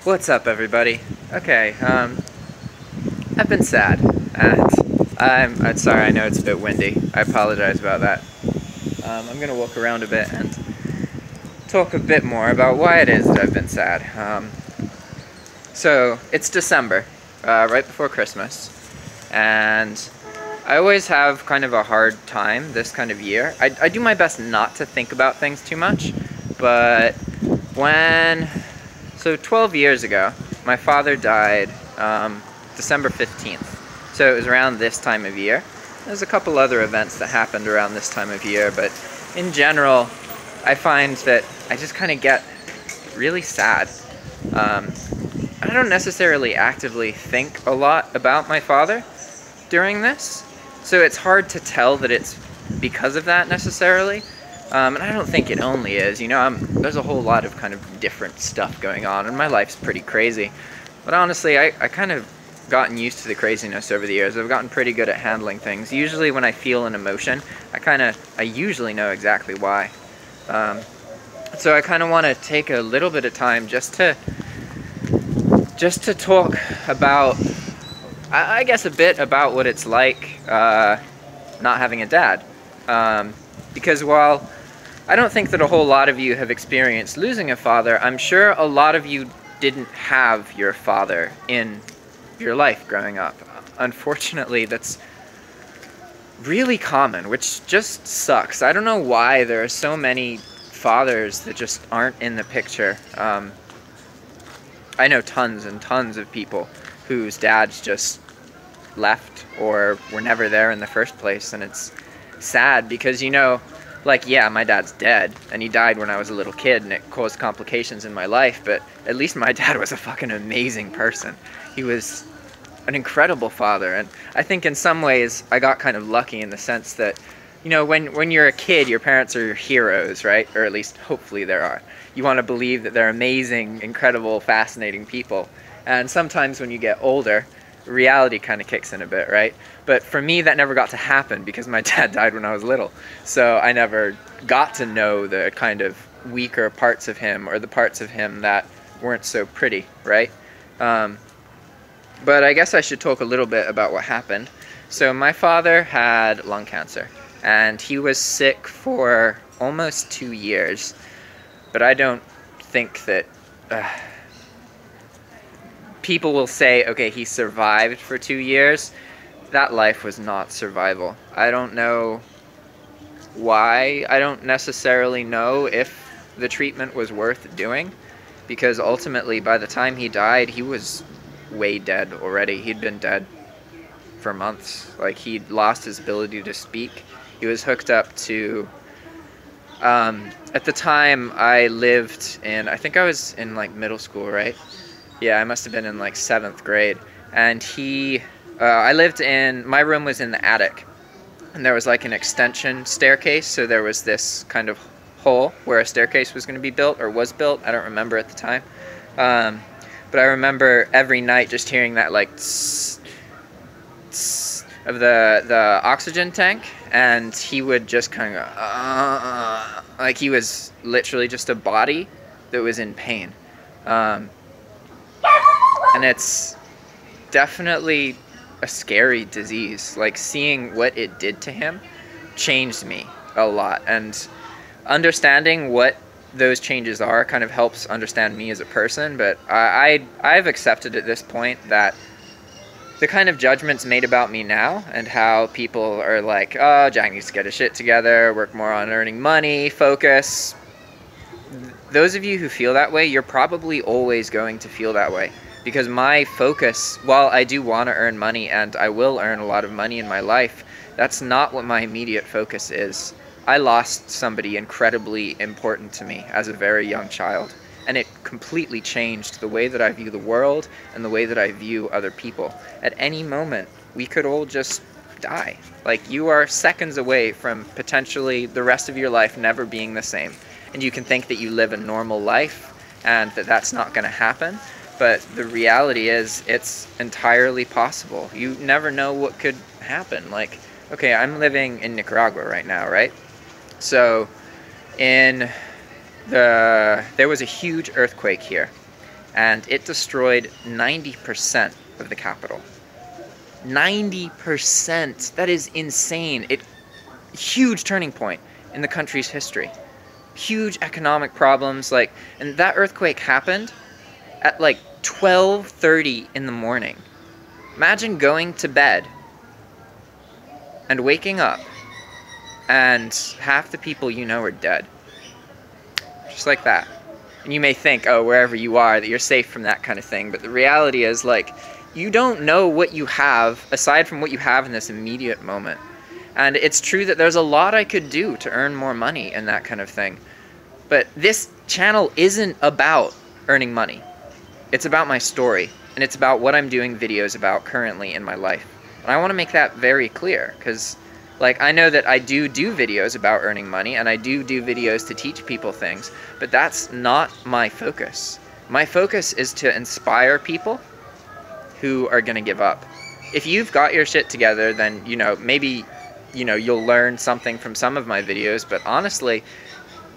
What's up, everybody? Okay, I've been sad, and I'm sorry, I know it's a bit windy. I apologize about that. I'm gonna walk around a bit and talk a bit more about why it is that I've been sad. So, it's December, right before Christmas, and I always have kind of a hard time this kind of year. I do my best not to think about things too much, but so 12 years ago, my father died December 15th. So it was around this time of year. There's a couple other events that happened around this time of year, but in general, I find that I just kind of get really sad. I don't necessarily actively think a lot about my father during this, so it's hard to tell that it's because of that necessarily. And I don't think it only is, there's a whole lot of kind of different stuff going on, and my life's pretty crazy. But honestly, I kind of gotten used to the craziness over the years. I've gotten pretty good at handling things. Usually when I feel an emotion, I usually know exactly why. So I kind of want to take a little bit of time just to talk about, I guess, a bit about what it's like not having a dad. Because while I don't think that a whole lot of you have experienced losing a father, I'm sure a lot of you didn't have your father in your life growing up. Unfortunately, that's really common, which just sucks. I don't know why there are so many fathers that just aren't in the picture. I know tons and tons of people whose dads just left or were never there in the first place, and it's sad because, yeah, my dad's dead, and he died when I was a little kid, and it caused complications in my life, but at least my dad was a fucking amazing person. He was an incredible father, and I think in some ways I got kind of lucky in the sense that, when you're a kid, your parents are your heroes, right? Or at least, hopefully, there are. You want to believe that they're amazing, incredible, fascinating people. And sometimes when you get older, reality kind of kicks in a bit, right? But for me, that never got to happen because my dad died when I was little. So I never got to know the kind of weaker parts of him, or the parts of him that weren't so pretty, right? But I guess I should talk a little bit about what happened. So my father had lung cancer, and he was sick for almost 2 years. But I don't think that people will say, okay, he survived for 2 years. That life was not survival. I don't know why. I don't necessarily know if the treatment was worth doing, because ultimately, by the time he died, he was way dead already. He'd been dead for months. Like, he'd lost his ability to speak. He was hooked up to, at the time I lived in, I think I was in like middle school, right? Yeah, I must have been in like 7th grade. And I lived in, my room was in the attic. And there was like an extension staircase, so there was this kind of hole where a staircase was going to be built, or was built. I don't remember at the time. But I remember every night just hearing that like tss, tss of the oxygen tank, and he would just kind of like he was literally just a body that was in pain. And it's definitely a scary disease. Like, seeing what it did to him changed me a lot, and understanding what those changes are kind of helps understand me as a person. But I've accepted at this point that the kind of judgments made about me now, and how people are like, oh, Jack needs to get his shit together, work more on earning money, focus. Those of you who feel that way, you're probably always going to feel that way. Because my focus, while I do want to earn money, and I will earn a lot of money in my life, that's not what my immediate focus is. I lost somebody incredibly important to me as a very young child, and it completely changed the way that I view the world and the way that I view other people. At any moment, we could all just die. Like, you are seconds away from potentially the rest of your life never being the same. And you can think that you live a normal life and that that's not going to happen. But the reality is, it's entirely possible. You never know what could happen. Like, okay, I'm living in Nicaragua right now, right? So, there was a huge earthquake here. and it destroyed 90% of the capital. 90%! That is insane. Huge turning point in the country's history. Huge economic problems, like, and that earthquake happened at like 12:30 in the morning. Imagine going to bed and waking up and half the people you know are dead. Just like that. And you may think, oh, wherever you are, that you're safe from that kind of thing. But the reality is, like, you don't know what you have aside from what you have in this immediate moment. And it's true that there's a lot I could do to earn more money and that kind of thing. But this channel isn't about earning money. It's about my story. And it's about what I'm doing videos about currently in my life. And I want to make that very clear, because like, I know that I do videos about earning money, and I do videos to teach people things, but that's not my focus. My focus is to inspire people who are gonna give up. If you've got your shit together, then, you know, maybe, you know, you'll learn something from some of my videos, but honestly,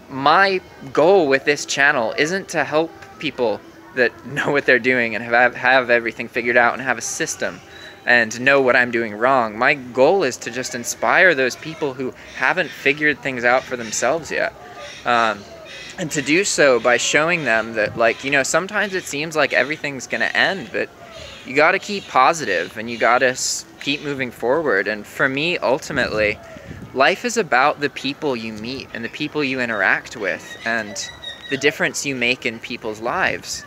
my goal with this channel isn't to help people that know what they're doing and have everything figured out and have a system and know what I'm doing wrong. My goal is to just inspire those people who haven't figured things out for themselves yet. And to do so by showing them that, like, you know, sometimes it seems like everything's gonna end, but you gotta keep positive and you gotta keep moving forward. And for me, ultimately, life is about the people you meet and the people you interact with and the difference you make in people's lives.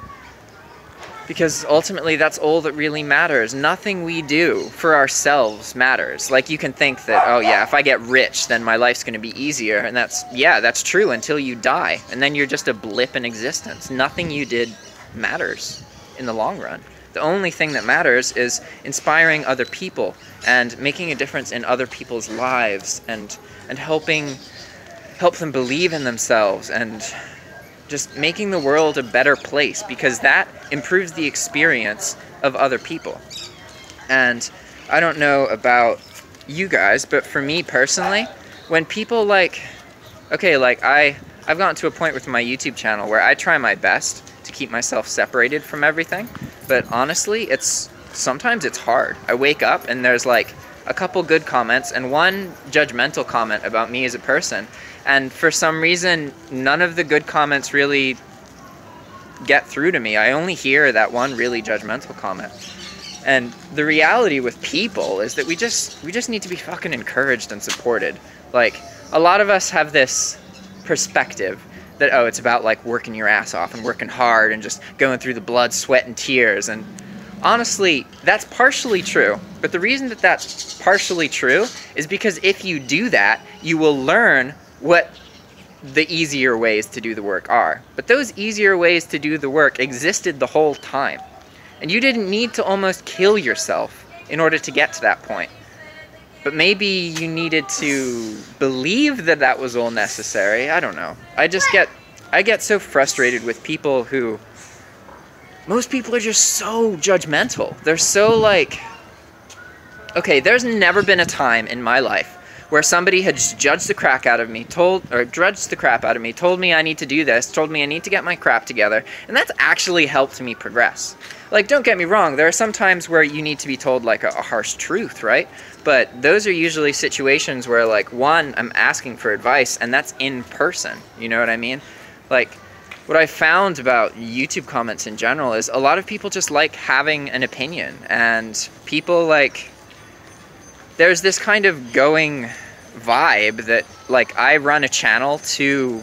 Because ultimately, that's all that really matters. Nothing we do for ourselves matters. Like, you can think that, oh yeah, if I get rich, then my life's gonna be easier. And that's true until you die. And then you're just a blip in existence. Nothing you did matters in the long run. The only thing that matters is inspiring other people and making a difference in other people's lives and help them believe in themselves and just making the world a better place, because that improves the experience of other people. And I don't know about you guys, but for me personally, when people like, okay, like I've gotten to a point with my YouTube channel where I try my best to keep myself separated from everything, but honestly, sometimes it's hard. I wake up and there's like a couple good comments and one judgmental comment about me as a person. And for some reason, none of the good comments really get through to me. I only hear that one really judgmental comment. And the reality with people is that we just need to be fucking encouraged and supported. Like, a lot of us have this perspective that, oh, it's about like working your ass off and working hard and just going through the blood, sweat, and tears. And honestly, that's partially true. But the reason that that's partially true is because if you do that, you will learn what the easier ways to do the work are. But those easier ways to do the work existed the whole time. And you didn't need to almost kill yourself in order to get to that point. But maybe you needed to believe that that was all necessary. I don't know. I get so frustrated with people who, most people are just so judgmental. They're so like, okay, there's never been a time in my life where somebody had judged the crap out of me, told me I need to do this, told me I need to get my crap together, and that's actually helped me progress. Like, don't get me wrong, there are some times where you need to be told like a harsh truth, right? But those are usually situations where, like, one, I'm asking for advice, and that's in person, you know what I mean? Like, what I found about YouTube comments in general is a lot of people just like having an opinion, and people like, there's this kind of going vibe that, like, I run a channel to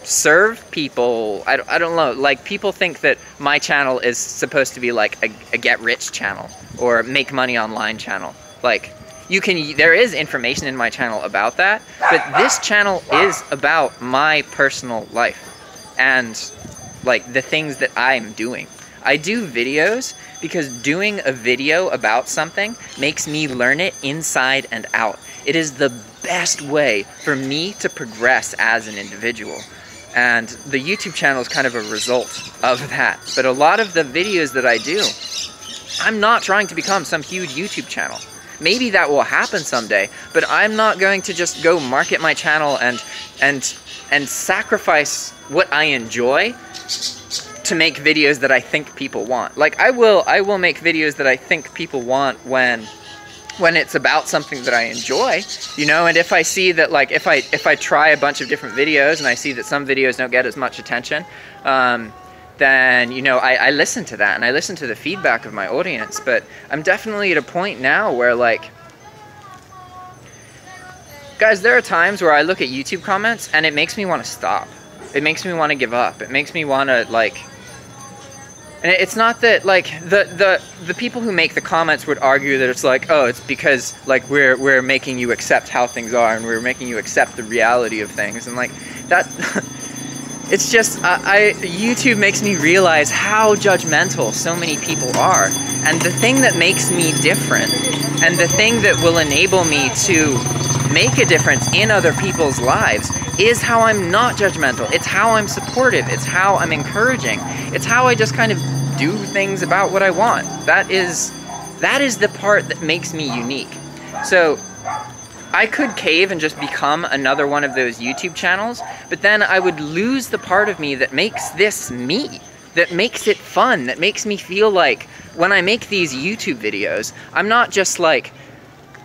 serve people. I don't know, like, people think that my channel is supposed to be like a get-rich channel or make money online channel. Like, there is information in my channel about that, but this channel is about my personal life and, like, the things that I'm doing. I do videos because doing a video about something makes me learn it inside and out. It is the best way for me to progress as an individual. And the YouTube channel is kind of a result of that. But a lot of the videos that I do, I'm not trying to become some huge YouTube channel. Maybe that will happen someday, but I'm not going to just go market my channel and sacrifice what I enjoy to make videos that I think people want. Like, I will make videos that I think people want when it's about something that I enjoy, you know. And if I see that, like, if I try a bunch of different videos and I see that some videos don't get as much attention, then, you know, I listen to that and I listen to the feedback of my audience. But I'm definitely at a point now where, like, guys, there are times where I look at YouTube comments and it makes me want to stop. It makes me want to give up. It makes me want to, like, and it's not that, like, the people who make the comments would argue that it's like, oh, it's because, like, we're making you accept how things are and we're making you accept the reality of things, and, like, that it's just YouTube makes me realize how judgmental so many people are. And the thing that makes me different, and the thing that will enable me to make a difference in other people's lives, is how I'm not judgmental. It's how I'm supportive. It's how I'm encouraging. It's how I just kind of do things about what I want. That is the part that makes me unique. So I could cave and just become another one of those YouTube channels, but then I would lose the part of me that makes this me, that makes it fun, that makes me feel like when I make these YouTube videos, I'm not just like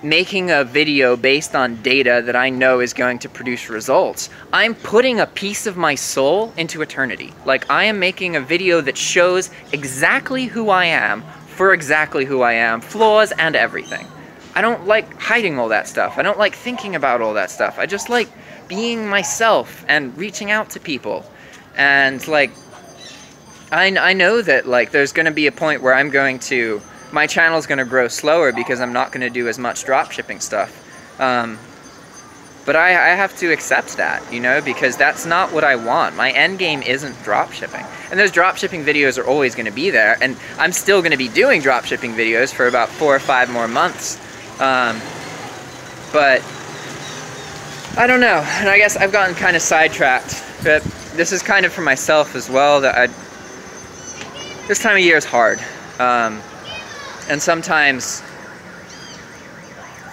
making a video based on data that I know is going to produce results. I'm putting a piece of my soul into eternity. Like, I am making a video that shows exactly who I am, for exactly who I am, flaws and everything. I don't like hiding all that stuff. I don't like thinking about all that stuff. I just like being myself and reaching out to people. And, like, I know that, like, there's going to be a point where my channel's going to grow slower because I'm not going to do as much dropshipping stuff. But I have to accept that, you know, because that's not what I want. My end game isn't dropshipping. And those dropshipping videos are always going to be there. And I'm still going to be doing dropshipping videos for about 4 or 5 more months. But I don't know. And I guess I've gotten kind of sidetracked. But this is kind of for myself as well, that this time of year is hard. And sometimes,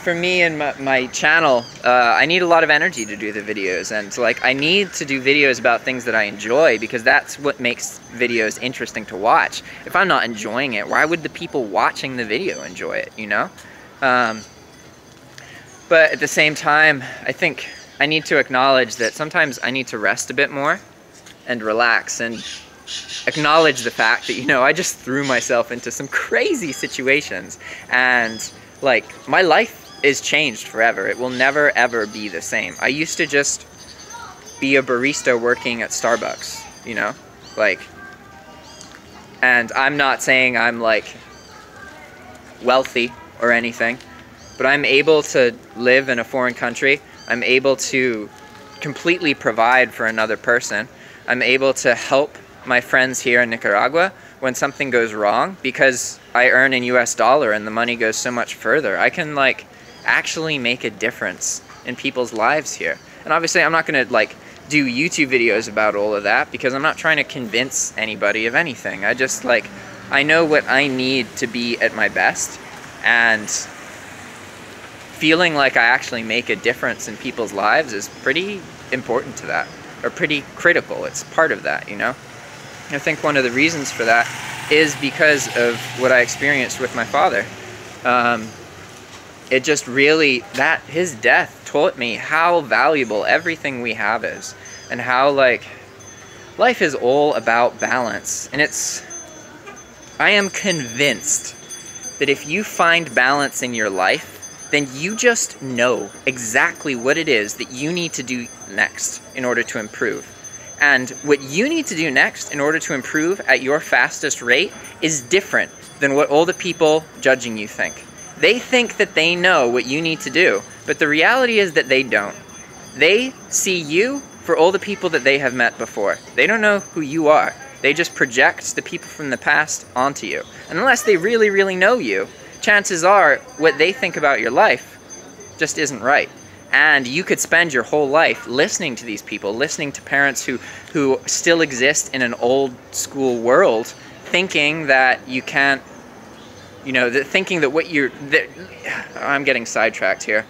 for me and my channel, I need a lot of energy to do the videos. And, like, I need to do videos about things that I enjoy, because that's what makes videos interesting to watch. If I'm not enjoying it, why would the people watching the video enjoy it, you know? But at the same time, I think I need to acknowledge that sometimes I need to rest a bit more and relax and acknowledge the fact that, you know, I just threw myself into some crazy situations, and, like, my life is changed forever. It will never ever be the same. I used to just be a barista working at Starbucks, you know, like, and I'm not saying I'm, like, wealthy or anything, but I'm able to live in a foreign country. I'm able to completely provide for another person. I'm able to help my friends here in Nicaragua when something goes wrong, because I earn in US dollar and the money goes so much further. I can, like, actually make a difference in people's lives here. And obviously I'm not gonna, like, do YouTube videos about all of that, because I'm not trying to convince anybody of anything. I just, like, I know what I need to be at my best, and feeling like I actually make a difference in people's lives is pretty important to that, or pretty critical. It's part of that, you know? I think one of the reasons for that is because of what I experienced with my father. It just really, his death taught me how valuable everything we have is, and how, like, life is all about balance. And I am convinced that if you find balance in your life, then you just know exactly what it is that you need to do next in order to improve. And what you need to do next in order to improve at your fastest rate is different than what all the people judging you think. They think that they know what you need to do, but the reality is that they don't. They see you for all the people that they have met before. They don't know who you are. They just project the people from the past onto you. And unless they really, really know you, chances are what they think about your life just isn't right. And you could spend your whole life listening to these people, listening to parents who still exist in an old school world, thinking that you can't, you know, thinking that I'm getting sidetracked here.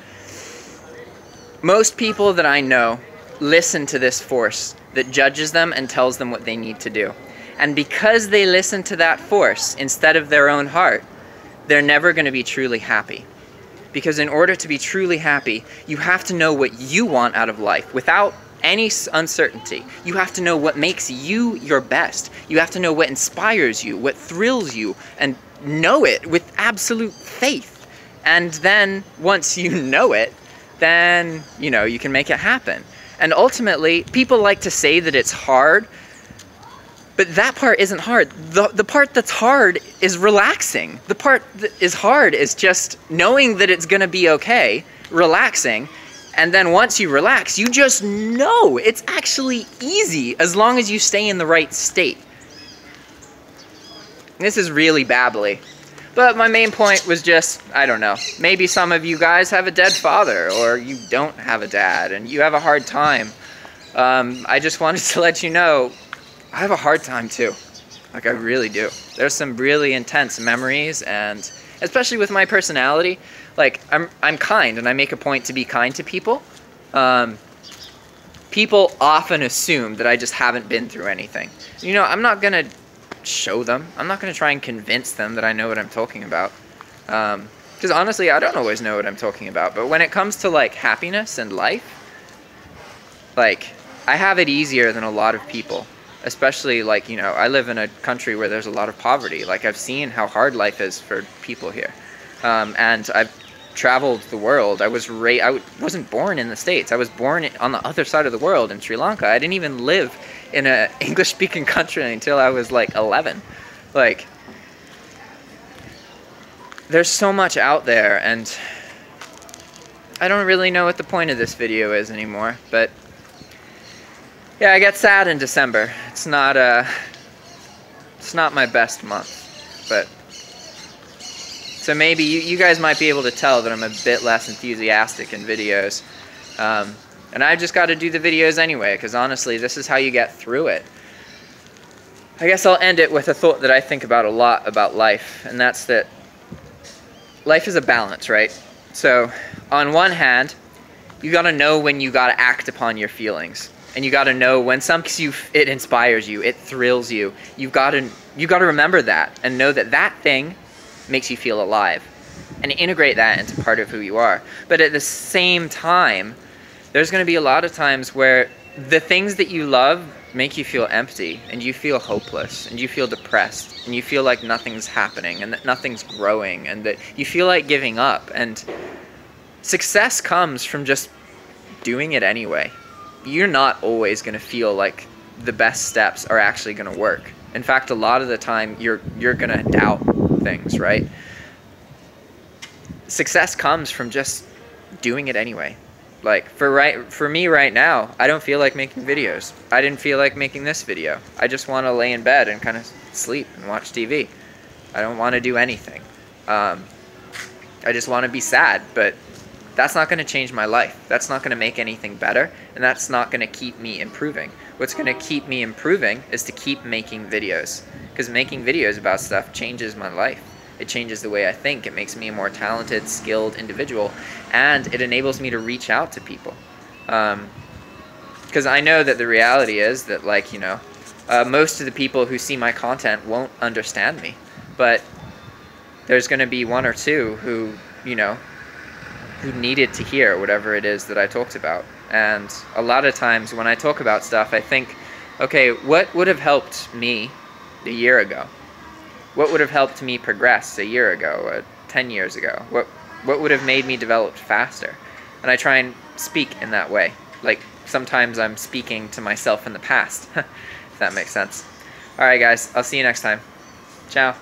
Most people that I know listen to this force that judges them and tells them what they need to do. And because they listen to that force instead of their own heart, they're never going to be truly happy. Because in order to be truly happy, you have to know what you want out of life without any uncertainty. You have to know what makes you your best. You have to know what inspires you, what thrills you, and know it with absolute faith. And then once you know it, then, you know, you can make it happen. And ultimately, people like to say that it's hard, but that part isn't hard. The part that's hard is relaxing. The part that is hard is just knowing that it's gonna be okay, relaxing, and then once you relax, you just know it's actually easy as long as you stay in the right state. This is really babbly. But my main point was just, I don't know, maybe some of you guys have a dead father, or you don't have a dad, and you have a hard time. I just wanted to let you know, I have a hard time too. Like, I really do. There's some really intense memories, and especially with my personality, like, I'm kind, and I make a point to be kind to people. People often assume that I just haven't been through anything. You know, I'm not gonna show them. I'm not gonna try and convince them that I know what I'm talking about. Because honestly, I don't always know what I'm talking about. But when it comes to, like, happiness and life, like, I have it easier than a lot of people. Especially, like, you know, I live in a country where there's a lot of poverty. Like, I've seen how hard life is for people here. And I've traveled the world. I wasn't born in the States. I was born on the other side of the world in Sri Lanka. I didn't even live in an English-speaking country until I was, like, 11. Like, there's so much out there, and I don't really know what the point of this video is anymore, but yeah, I get sad in December. It's not my best month, but so maybe you guys might be able to tell that I'm a bit less enthusiastic in videos. And I've just got to do the videos anyway, because honestly, this is how you get through it. I guess I'll end it with a thought that I think about a lot about life, and that's that life is a balance, right? So, on one hand, you got to know when you got to act upon your feelings. And you got to know when it inspires you, it thrills you. You got to remember that and know that that thing makes you feel alive, and integrate that into part of who you are. But at the same time, there's going to be a lot of times where the things that you love make you feel empty, and you feel hopeless, and you feel depressed, and you feel like nothing's happening, and that nothing's growing, and that you feel like giving up. And success comes from just doing it anyway. You're not always going to feel like the best steps are actually going to work. In fact, a lot of the time, you're going to doubt things, right? Success comes from just doing it anyway. Like, for me right now, I don't feel like making videos. I didn't feel like making this video. I just want to lay in bed and kind of sleep and watch TV. I don't want to do anything. I just want to be sad, but that's not going to change my life. That's not going to make anything better, and that's not going to keep me improving. What's going to keep me improving is to keep making videos, because making videos about stuff changes my life. It changes the way I think. It makes me a more talented, skilled individual, and it enables me to reach out to people. Because I know that the reality is that, like, you know, most of the people who see my content won't understand me, but there's going to be one or two who, you know, who needed to hear whatever it is that I talked about. And a lot of times when I talk about stuff, I think, okay, what would have helped me a year ago? What would have helped me progress a year ago, 10 years ago? What would have made me develop faster? And I try and speak in that way. Like, sometimes I'm speaking to myself in the past, if that makes sense. Alright guys, I'll see you next time. Ciao.